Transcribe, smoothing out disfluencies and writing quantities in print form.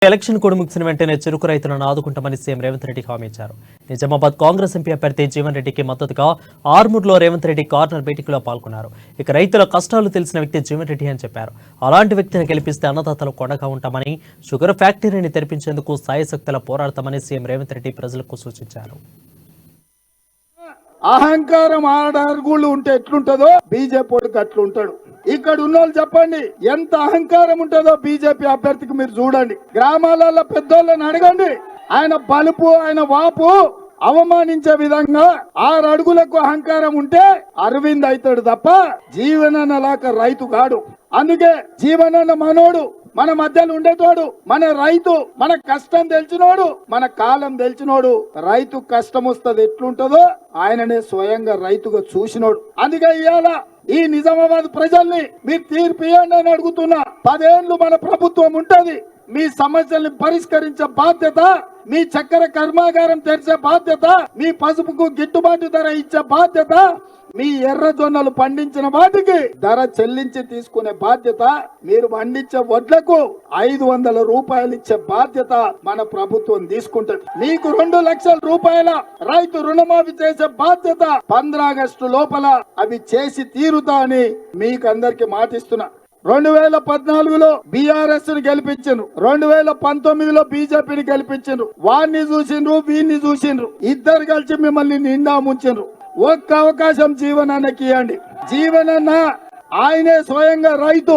Election code ముగిసిన వెంటనే చెరుకు రైతులను ఆదుకుంటామని సీఎం రేవంత్ రెడ్డి హామీ ఇచ్చారు. నిజామాబాద్ కాంగ్రెస్ ఎంపీ అభ్యర్థి జీవన్ రెడ్డికి మద్దతుగా ఆర్మూర్లో రేవంత్ రెడ్డి కార్నర్ భేటీలో పాల్గొన్నారు. ఇక రైతుల కష్టాలు తెలిసిన వ్యక్తి జీవన్ రెడ్డి అని చెప్పారు. అలాంటి వ్యక్తిని గెలిపిస్తే అన్నదాతలు కొండగా ఉంటామని, షుగర్ ఫ్యాక్టరీని తెరిపించేందుకు సాయశక్తుల పోరాడతామని సీఎం రేవంత్ రెడ్డి ప్రజలకు సూచించారు. అహంకారం ఆడరుగుళ్ళు ఉంటే ఎట్లుంటదో బీజేపీకి అట్లుంటాడు. ఇక్కడ ఉన్నోళ్ళు చెప్పండి ఎంత అహంకారం ఉంటుందో బీజేపీ అభ్యర్థికి మీరు చూడండి. గ్రామాలలో పెద్దోళ్ళని అడగండి. ఆయన బలుపు ఆయన వాపు అవమానించే విధంగా 6 అడుగులకు అహంకారం ఉంటే అరవింద్ అవుతాడు తప్ప జీవనన్న లాగా రైతు కాడు. అందుకే జీవనన్న మనోడు, మన మధ్యలో ఉండేటోడు, మన రైతు, మన కష్టం తెలిసినోడు, మన కాలం తెలిసినోడు. రైతు కష్టం వస్తుంది ఎట్లుంటదో ఆయననే స్వయంగా రైతుగా చూసినోడు. అందుకే ఇవాళ ఈ నిజామాబాద్ ప్రజల్ని మీరు తీర్పు ఇవ్వండి అని అడుగుతున్నా. 10 ఏళ్లు మన ప్రభుత్వం ఉంటది. మీ సమస్యల్ని పరిష్కరించే బాధ్యత, మీ చక్కెర కర్మాగారం తెరిచే బాధ్యత, మీ పసుపుకు గిట్టుబాటు ధర ఇచ్చే బాధ్యత, మీ ఎర్ర జొన్నలు పండించిన వాటికి ధర చెల్లించి తీసుకునే బాధ్యత, మీరు పండించే వడ్లకు 500 రూపాయలు ఇచ్చే బాధ్యత మన ప్రభుత్వం తీసుకుంటది. మీకు 2 లక్షల రూపాయల రైతు రుణమాఫీ చేసే బాధ్యత 15 ఆగస్టు లోపల అవి చేసి తీరుతా అని మీకు అందరికి మాటిస్తున్నా. 2014లో బీఆర్ఎస్ ని గెలిపించారు, 2019లో బీజేపీని గెలిపించారు. వాడిని చూసిండ్రు, వీడిని చూసిండ్రు, ఇద్దరు కలిసి మిమ్మల్ని నిండా ముంచిండ్రు. ఒక్క అవకాశం జీవనాన్నకి ఇవ్వండి. జీవనన్న ఆయనే స్వయంగా రైతు.